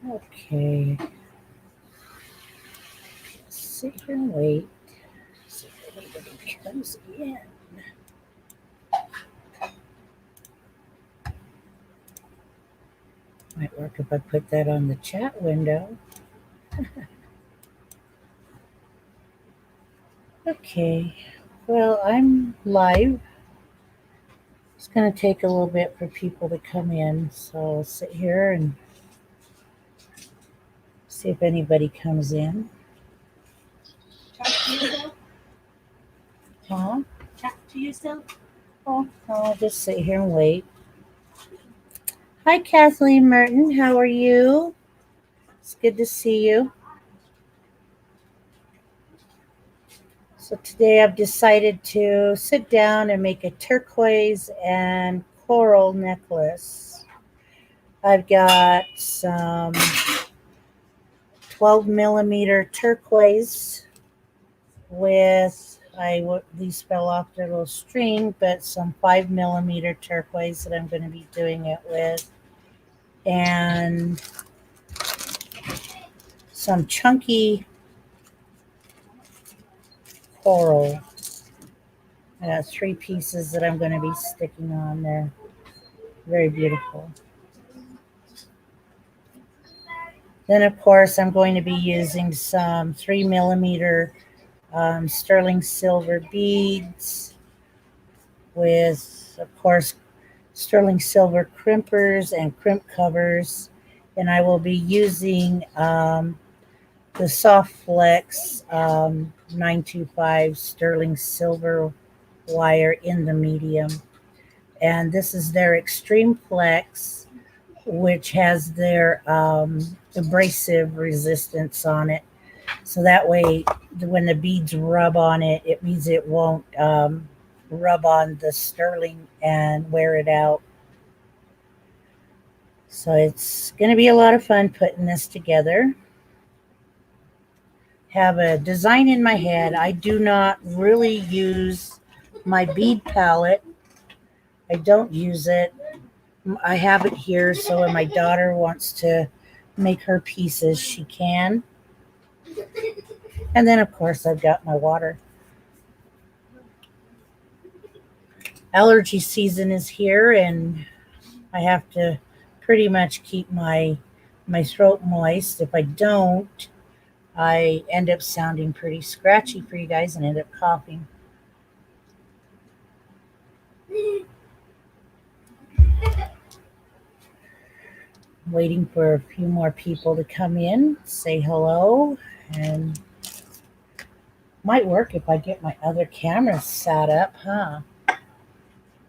Okay. Let's sit here and wait. See if anybody comes in. Might work if I put that on the chat window. Okay. Well, I'm live. It's going to take a little bit for people to come in, so I'll sit here and see if anybody comes in. Talk to yourself? Huh? Talk to yourself? Oh, I'll just sit here and wait. Hi, Kathleen Merton. How are you? It's good to see you. So today I've decided to sit down and make a turquoise and coral necklace. I've got some 12 millimeter turquoise with, these fell off their little string, but some 5 millimeter turquoise that I'm going to be doing it with. And some chunky coral. I got 3 pieces that I'm going to be sticking on there. Very beautiful. Then, of course, I'm going to be using some 3 millimeter sterling silver beads with, of course, sterling silver crimpers and crimp covers. And I will be using the Soft Flex 925 sterling silver wire in the medium. And this is their Extreme Flex, which has their abrasive resistance on it. So that way, when the beads rub on it, it means it won't rub on the sterling and wear it out. So it's going to be a lot of fun putting this together. Have a design in my head. I do not really use my bead palette. I don't use it. I have it here, so when my daughter wants to make her pieces, she can. And then, of course, I've got my water. Allergy season is here, and I have to pretty much keep my throat moist. If I don't, I end up sounding pretty scratchy for you guys and end up coughing. Waiting for a few more people to come in, say hello, and might work if I get my other camera set up, huh?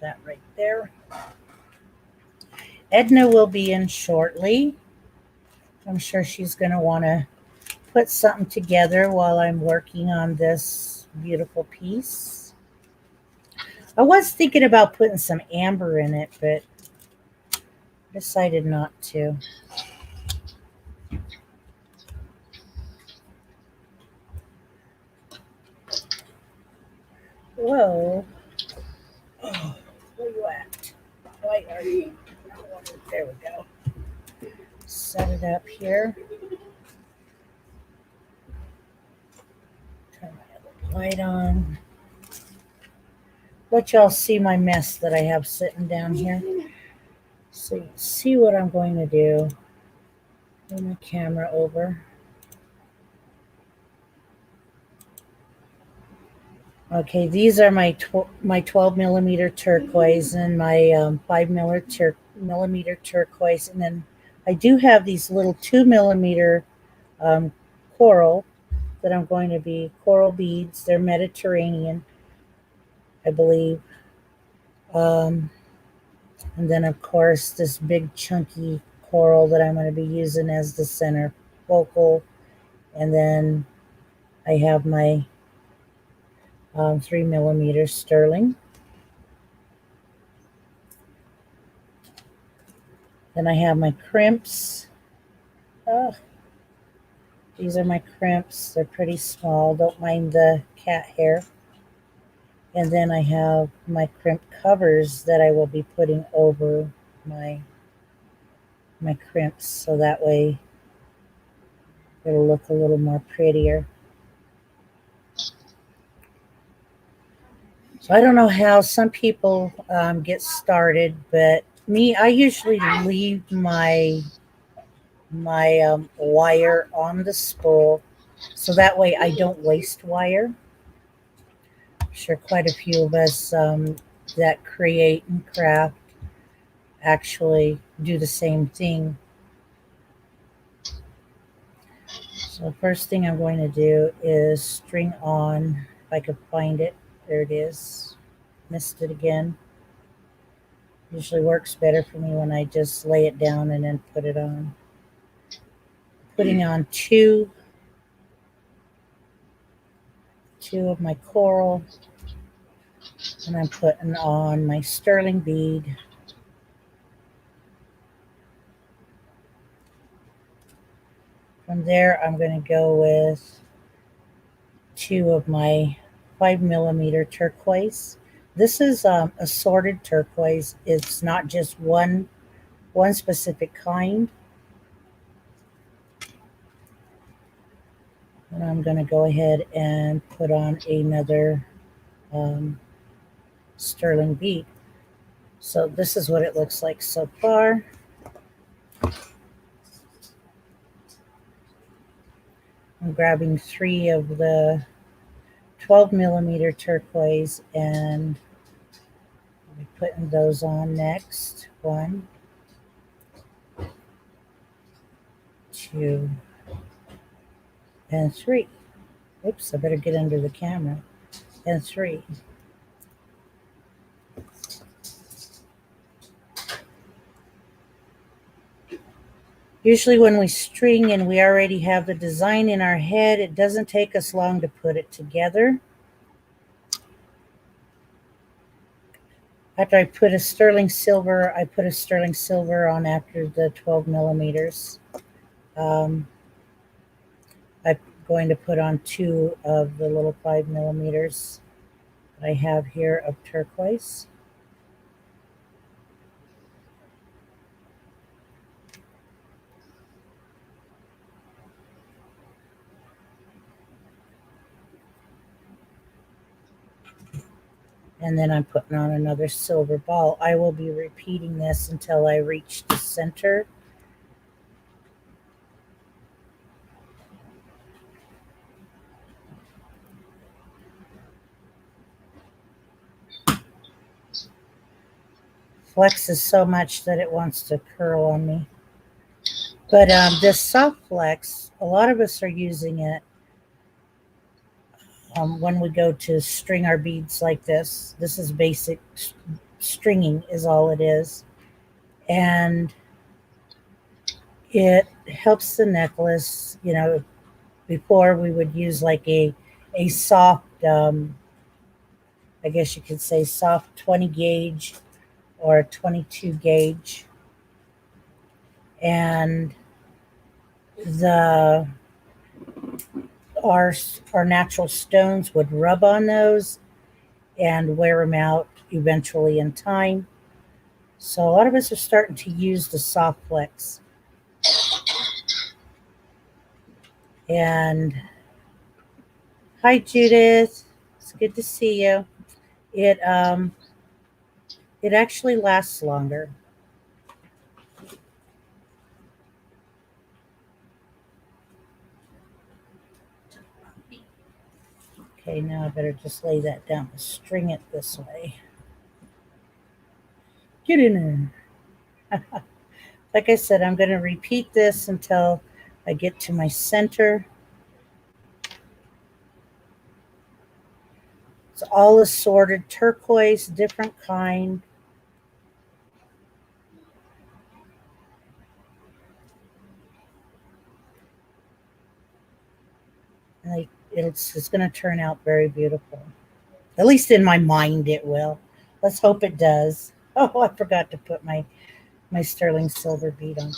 That right there. Edna will be in shortly. I'm sure she's going to want to put something together while I'm working on this beautiful piece. I was thinking about putting some amber in it, but decided not to. Whoa. Oh, where you at? Why are you? There we go. Set it up here. Turn my other light on. Let y'all see my mess that I have sitting down here. So you see what I'm going to do. Move my camera over. Okay, these are my 12 millimeter turquoise and my 5 millimeter turquoise, and then I do have these little 2 millimeter coral that I'm going to be coral beads. They're Mediterranean, I believe. And then of course this big chunky coral that I'm going to be using as the center focal, and then I have my 3 millimeter sterling. Then I have my crimps. Oh, these are my crimps. They're pretty small. Don't mind the cat hair. And then I have my crimp covers that I will be putting over my crimps, so that way It'll look a little more prettier. So I don't know how some people get started, but me, I usually leave my wire on the spool, so that way I don't waste wire. I'm sure quite a few of us that create and craft actually do the same thing. So first thing I'm going to do is string on, if I could find it. There it is. Missed it again. Usually works better for me when I just lay it down and then put it on. Putting on two of my coral, and I'm putting on my sterling bead. From there, I'm going to go with two of my 5 millimeter turquoise. This is assorted turquoise. It's not just one specific kind. And I'm going to go ahead and put on another um, sterling bead. So this is what it looks like so far. I'm grabbing three of the 12 millimeter turquoise and putting those on next. 1, 2, and 3. Oops, I better get under the camera. And 3. Usually when we string and we already have the design in our head, it doesn't take us long to put it together. After I put a sterling silver, I put a sterling silver on after the 12 millimeters. I'm going to put on 2 of the little 5 millimeters that I have here of turquoise. And then I'm putting on another silver ball. I will be repeating this until I reach the center. Flexes so much that it wants to curl on me. But this soft flex, a lot of us are using it when we go to string our beads like this. This is basic stringing is all it is. And it helps the necklace. You know, before we would use like a soft, I guess you could say soft 20 gauge or a 22 gauge. And the our natural stones would rub on those and wear them out eventually in time. So a lot of us are starting to use the soft flex. And hi Judith, it's good to see you. It actually lasts longer. Okay, now I better just lay that down and string it this way. Get in there. Like I said, I'm going to repeat this until I get to my center. It's all assorted turquoise, different kind. And it's going to turn out very beautiful. At least in my mind it will. Let's hope it does. Oh, I forgot to put my sterling silver bead on.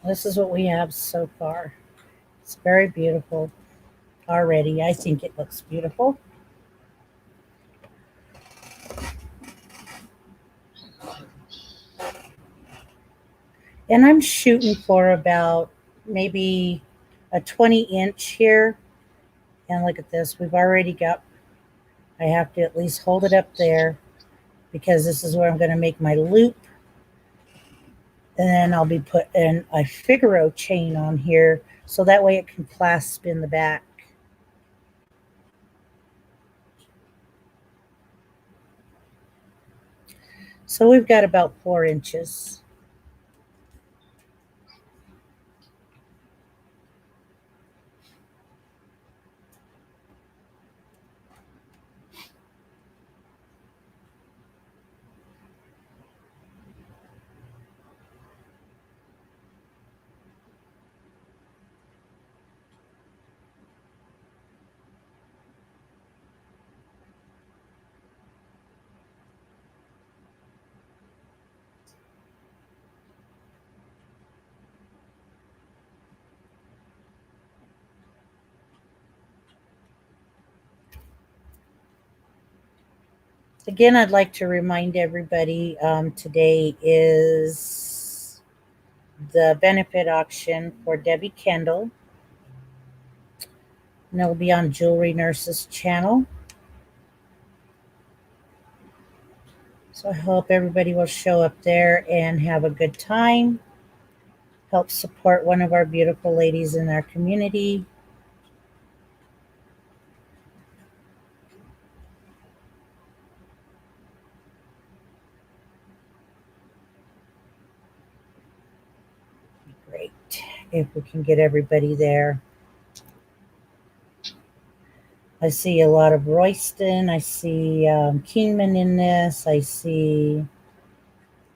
This is what we have so far. It's very beautiful already. I think it looks beautiful. And I'm shooting for about maybe a 20-inch here. And look at this. We've already got, I have to at least hold it up there because this is where I'm going to make my loop. And then I'll be putting a Figaro chain on here so that way it can clasp in the back. So we've got about 4 inches. Again, I'd like to remind everybody today is the benefit auction for Debbie Kendall. And it'll be on Jewelry Nurse's channel. So I hope everybody will show up there and have a good time. Help support one of our beautiful ladies in our community. Great if we can get everybody there. I see a lot of Royston. I see Kingman in this. I see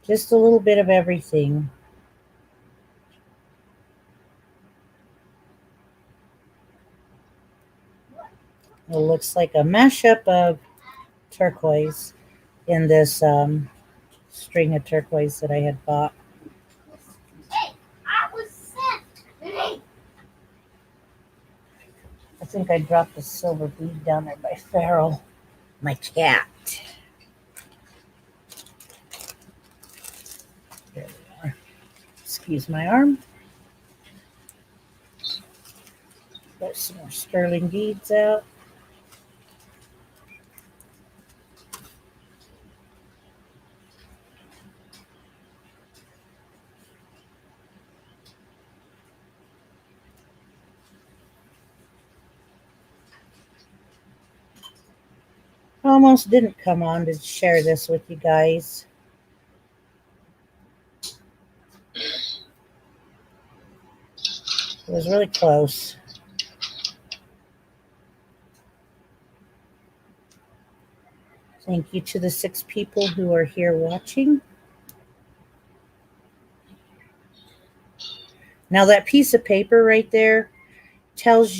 just a little bit of everything. It looks like a mashup of turquoise in this string of turquoise that I had bought. Hey, I was sent. I think I dropped a silver bead down there by Farrell, my cat. There we are. Excuse my arm. Got some more sterling beads out. Almost didn't come on to share this with you guys. It was really close. Thank you to the 6 people who are here watching. Now that piece of paper right there tells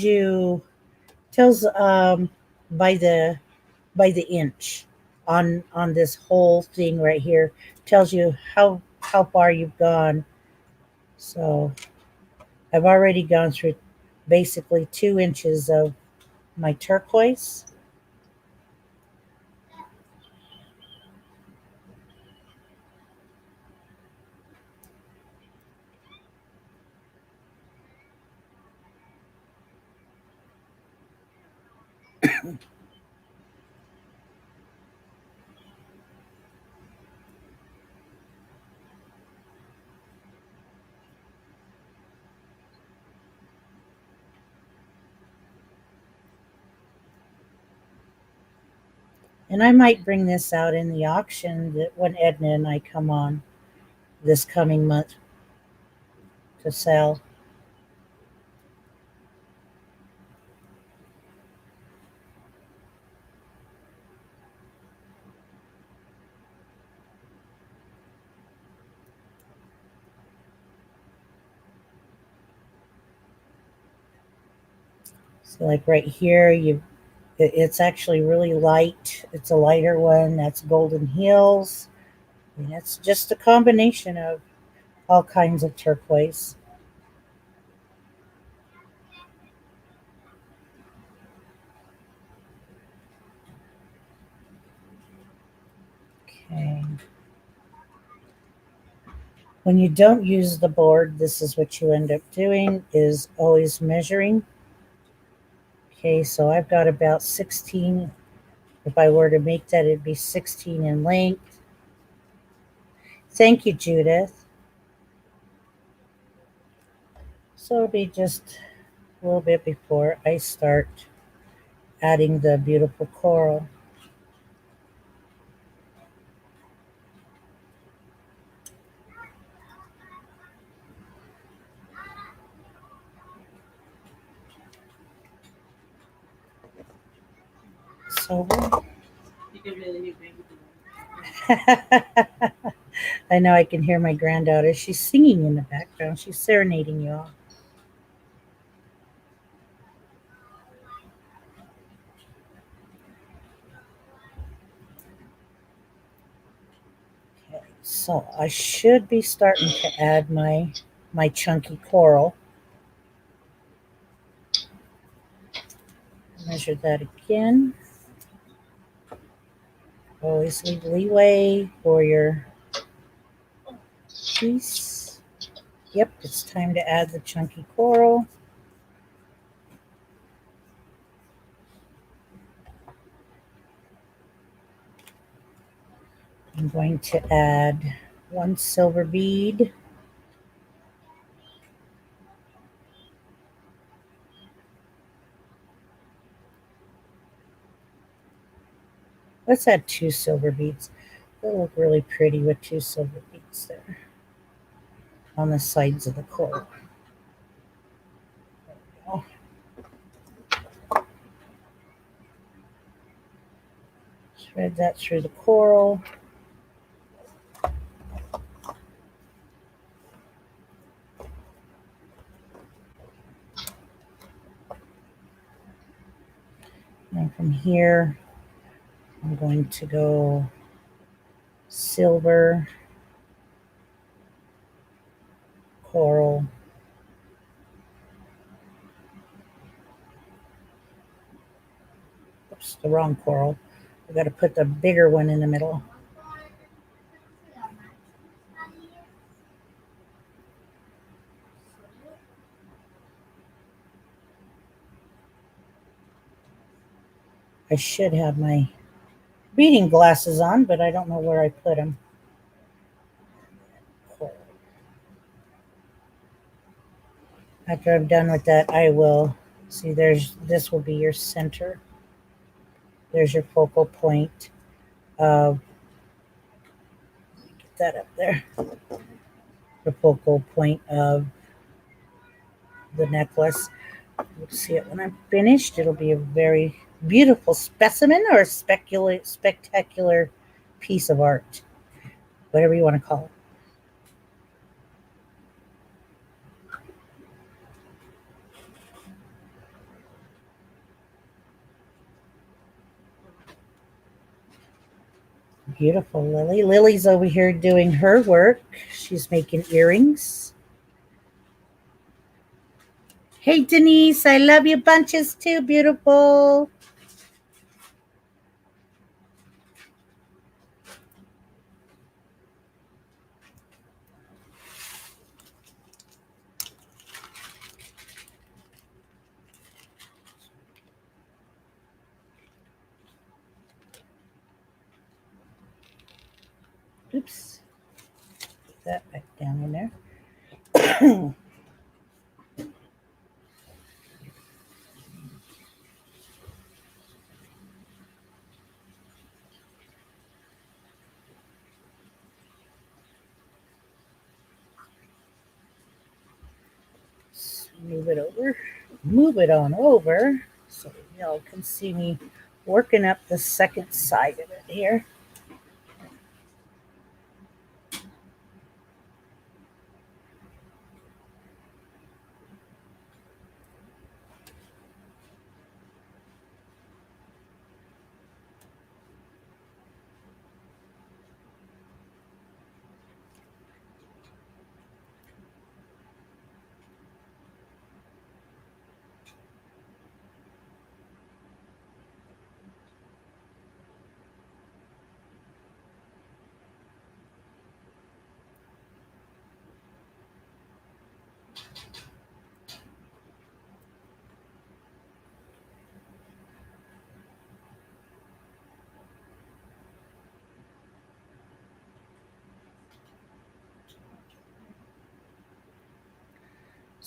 by the inch on this whole thing right here, tells you how far you've gone. So I've already gone through basically 2 inches of my turquoise. And I might bring this out in the auction that when Edna and I come on this coming month to sell. So like right here, it's actually really light. It's a lighter one. That's Golden Hills. And it's just a combination of all kinds of turquoise. When you don't use the board, this is what you end up doing, is always measuring. Okay, so I've got about 16. If I were to make that, it'd be 16 in length. Thank you, Judith. So it'll be just a little bit before I start adding the beautiful coral. So You can really hear baby. I know I can hear my granddaughter. She's singing in the background. She's serenading you all. Okay, so I should be starting to add my chunky coral. Measure that again. Always leave leeway for your piece. Yep, it's time to add the chunky coral. I'm going to add 1 silver bead. Let's add 2 silver beads. It'll look really pretty with 2 silver beads there on the sides of the coral. There we go. Thread that through the coral. And from here, I'm going to go silver, coral, oops, the wrong coral. I've got to put the bigger one in the middle. I should have my reading glasses on, but I don't know where I put them. After I'm done with that, I will see this will be your center. There's your focal point of, get that up there, the focal point of the necklace. You'll see it when I'm finished. It'll be a very beautiful specimen or spectacular piece of art, whatever you want to call it. Beautiful, Lily. Lily's over here doing her work. She's making earrings. Hey, Denise, I love you bunches too, beautiful. Oops. Put that back down in there. Move it over. Move it on over so y'all can see me working up the second side of it here.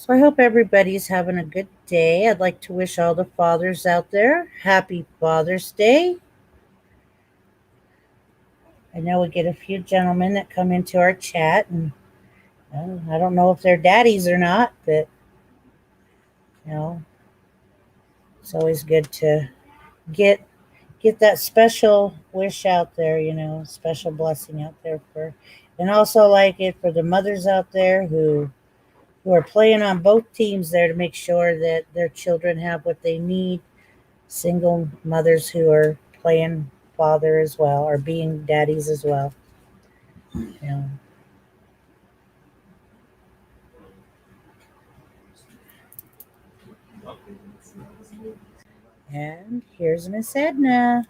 So I hope everybody's having a good day. I'd like to wish all the fathers out there happy Father's Day. I know we get a few gentlemen that come into our chat, and I don't know if they're daddies or not, but you know, it's always good to get get that special wish out there, special blessing out there for, and also like it for the mothers out there who are playing on both teams there to make sure that their children have what they need. Single mothers who are playing father as well, or being daddies as well. Yeah. And here's Miss Edna.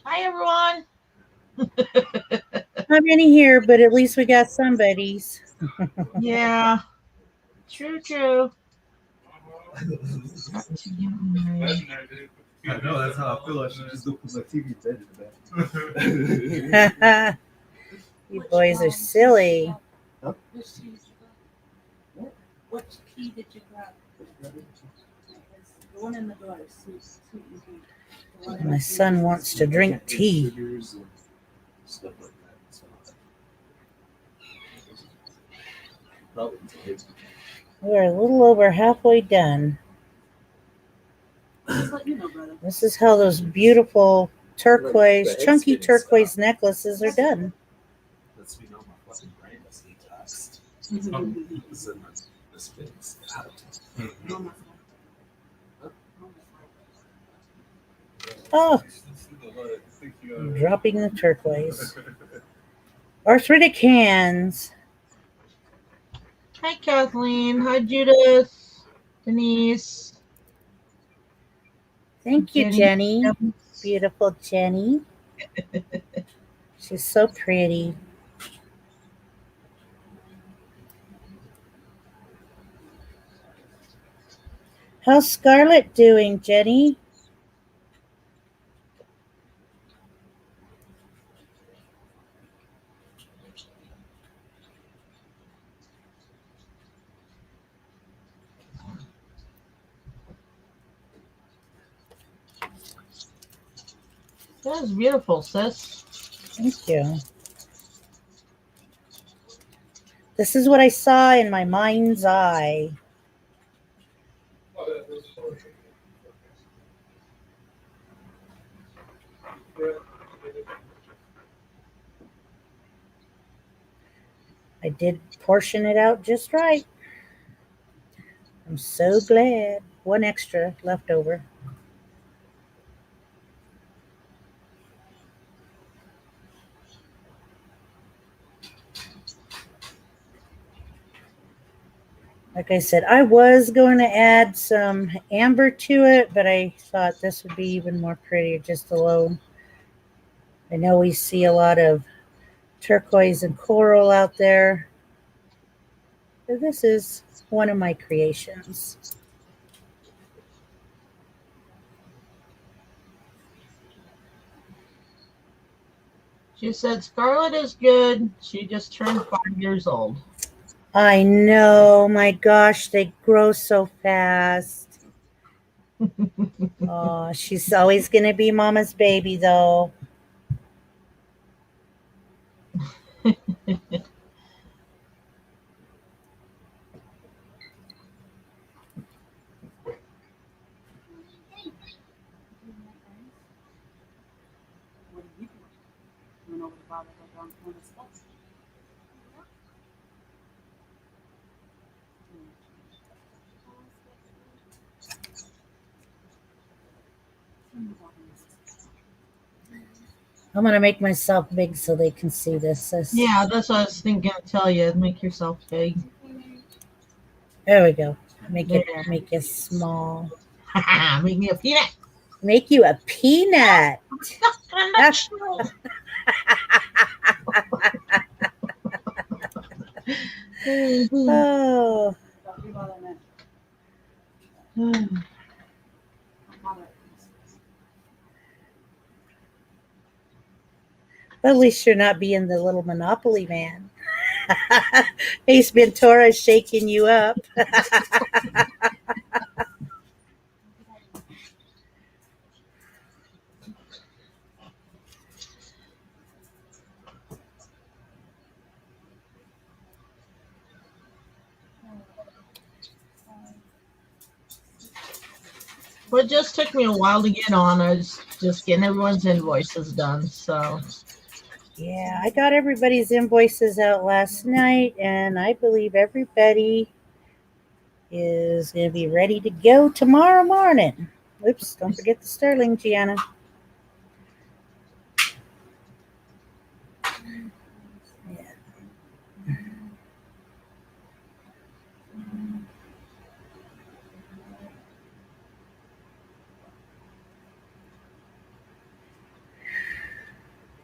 Hi, everyone. Not many here, but at least we got somebody's. Yeah, true. I know, that's how I feel. I should just go put my TV bed in the back. You boys are silly. Huh? What key did you grab? The one in the door. Sweet tea. My son wants to drink tea. Stuff like that. So, probably today. We're a little over halfway done. Just let you know, brother. This is how those beautiful turquoise, chunky turquoise necklaces are done. Lets me know my fucking brain is detoxed. So the spin's out. Oh, I'm dropping the turquoise. Arthritic hands. Hi, Kathleen. Hi, Judith. Denise. Thank you, Jenny. Beautiful Jenny. She's so pretty. How's Scarlett doing, Jenny? That was beautiful, sis. Thank you. This is what I saw in my mind's eye. I did portion it out just right. I'm so glad. One extra left over. Like I said, I was going to add some amber to it, but I thought this would be even more prettier just alone. I know we see a lot of turquoise and coral out there. But this is one of my creations. She said Scarlett is good. She just turned 5 years old. I know, my gosh, they grow so fast. Oh, she's always going to be mama's baby, though. What did you do? Went over to Bob and on the spot. I'm going to make myself big so they can see this. Yeah, that's what I was thinking to tell you. Make yourself big. There we go. Make There. it small. Make me a peanut. Make you a peanut. Oh. At least you're not being the little Monopoly man. Ace Ventura is shaking you up. Well, it just took me a while to get on. I was just getting everyone's invoices done. So Yeah, I got everybody's invoices out last night, and I believe everybody is going to be ready to go tomorrow morning. Oops, don't forget the sterling, Geanna.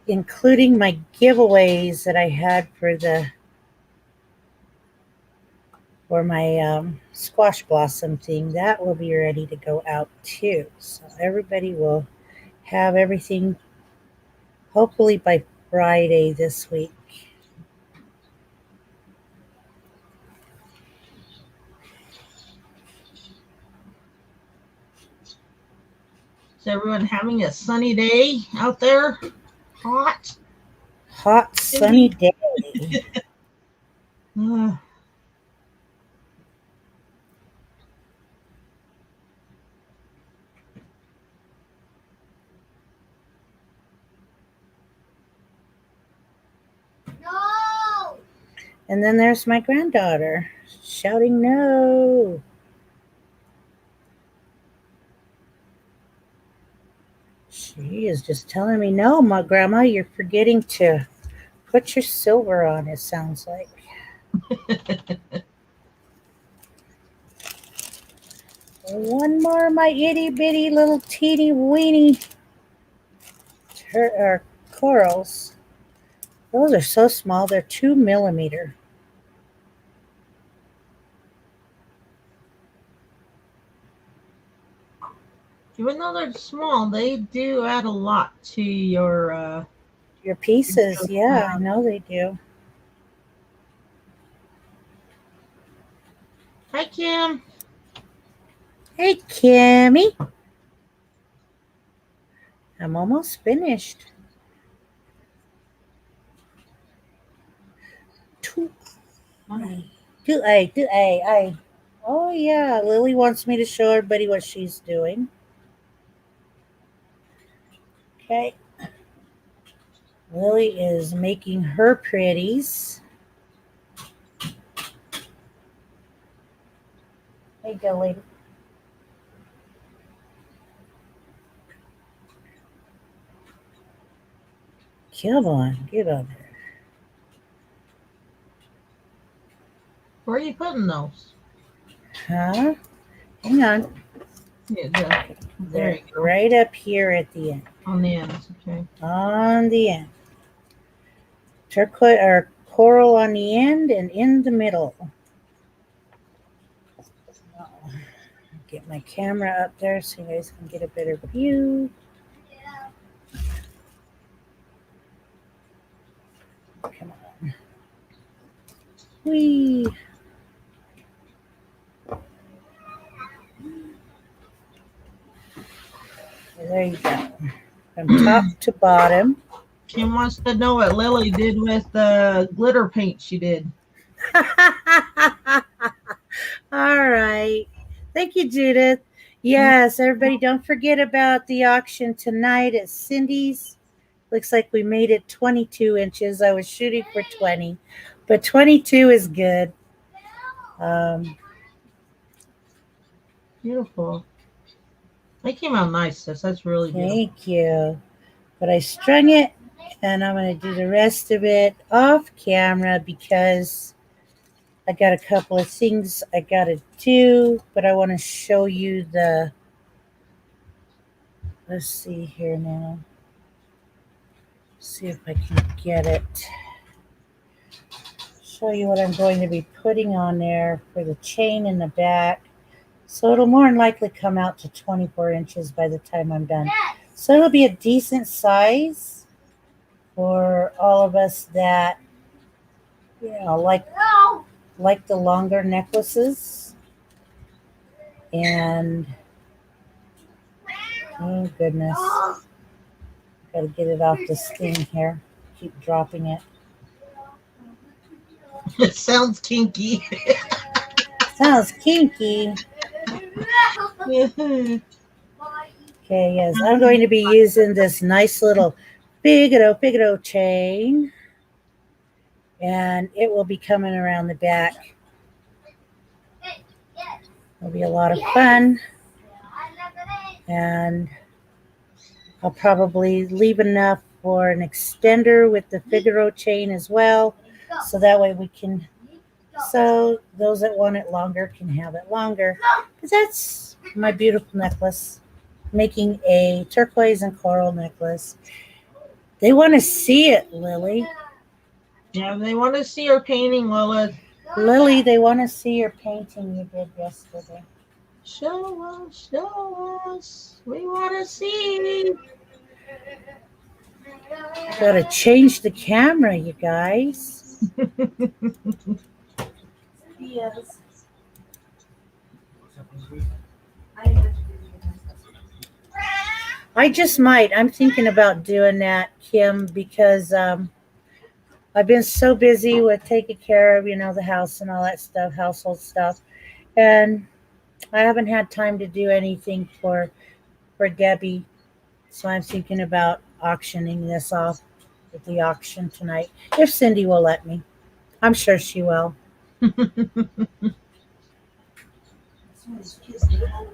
Including my giveaways that I had for my squash blossom thing, that will be ready to go out too. So everybody will have everything hopefully by Friday this week. is everyone having a sunny day out there? Hot? Hot sunny day. Uh, No! And then there's my granddaughter shouting no. She is just telling me, no, my grandma, you're forgetting to put your silver on, it sounds like. One more of my itty bitty little teeny weeny corals. Those are so small, they're 2 millimeter. even though they're small, they do add a lot to your. Your pieces, yeah, I know they do. Hi, Kim. Hey, Kimmy. I'm almost finished. Two. I. Oh, yeah, Lily wants me to show everybody what she's doing. Okay. Lily is making her pretties. There you go, lady. Come on, get on there. Where are you putting those? Huh? Hang on. Yeah, there you go. Right up here at the end. On the ends. Okay. On the end. Turquoise or coral on the end and in the middle. Get my camera up there so you guys can get a better view. Come on. Whee! There you go. From top to bottom. Kim wants to know what Lily did with the glitter paint she did. All right. Thank you, Judith. Yes, everybody, don't forget about the auction tonight at Cindy's. Looks like we made it 22 inches. I was shooting for 20, but 22 is good. Beautiful. They came out nice, sis. That's really beautiful. Thank you. But I strung it, and I'm going to do the rest of it off camera because I got a couple of things I got to do, but I want to show you let's see here now. See if I can get it. Show you what I'm going to be putting on there for the chain in the back. So it'll more than likely come out to 24 inches by the time I'm done. So it'll be a decent size for all of us that Yeah, like the longer necklaces. And oh goodness, gotta get it off this thing here. Keep dropping it. It sounds kinky. Sounds kinky. Okay, yes, I'm going to be using this nice little Figaro chain, and it will be coming around the back. It'll be a lot of fun, and I'll probably leave enough for an extender with the Figaro chain as well, so that way we can, so those that want it longer can have it longer, because that's my beautiful necklace. Making a turquoise and coral necklace. They want to see it, Lily. Yeah, they want to see your painting, Lilith. Lily, they want to see your painting you did yesterday. Show us, show us. We want to see. Gotta change the camera, you guys. Yes. I have to do this. I just might. I'm thinking about doing that, Kim, because I've been so busy with taking care of, the house and all that stuff, household stuff. And I haven't had time to do anything for Debbie. So I'm thinking about auctioning this off at the auction tonight. If Cindy will let me. I'm sure she will. As soon as kids get older,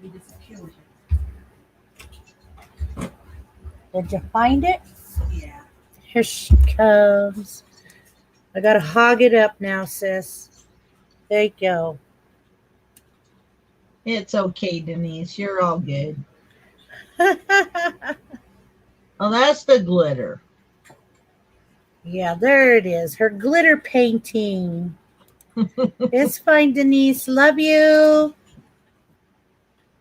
we disappear with it. Did you find it? Yeah. Here she comes. I gotta hog it up now, sis. There you go. It's okay, Denise. You're all good. Oh, that's the glitter. Yeah, there it is. Her glitter painting. It's fine, Denise. Love you.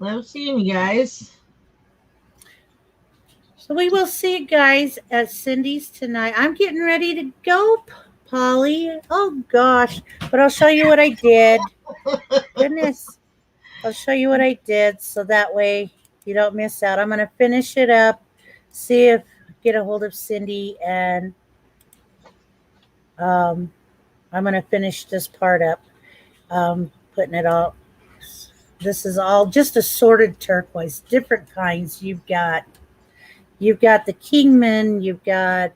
Love seeing you guys. So we will see you guys at Cindy's tonight. I'm getting ready to go, Polly. Oh, gosh. But I'll show you what I did. Goodness. I'll show you what I did so that way you don't miss out. I'm going to finish it up, see if get a hold of Cindy, and I'm going to finish this part up, putting it all. This is all just assorted turquoise, different kinds. You've got the Kingman, you can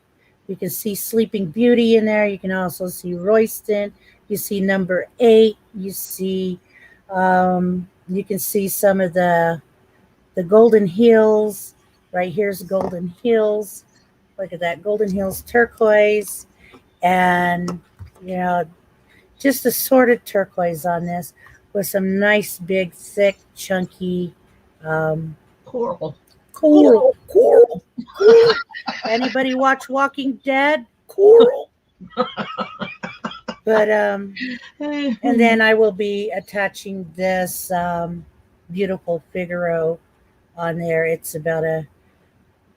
see Sleeping Beauty in there. You can also see Royston. You see number 8. You see, you can see some of the Golden Hills. Right here's Golden Hills. Look at that, Golden Hills turquoise. And, just assorted turquoise on this with some nice, big, thick, chunky Coral. coral. Anybody watch Walking Dead? Coral. But and then I will be attaching this beautiful Figaro on there. It's about a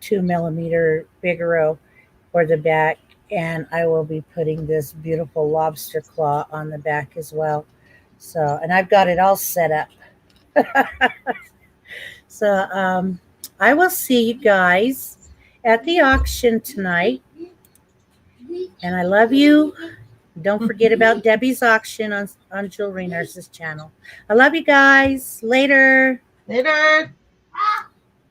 2 millimeter Figaro for the back, and I will be putting this beautiful lobster claw on the back as well. So, and I've got it all set up. So I will see you guys at the auction tonight. And I love you. Don't forget about Debbie's auction on Jewelry Nurse's channel. I love you guys. Later. Later.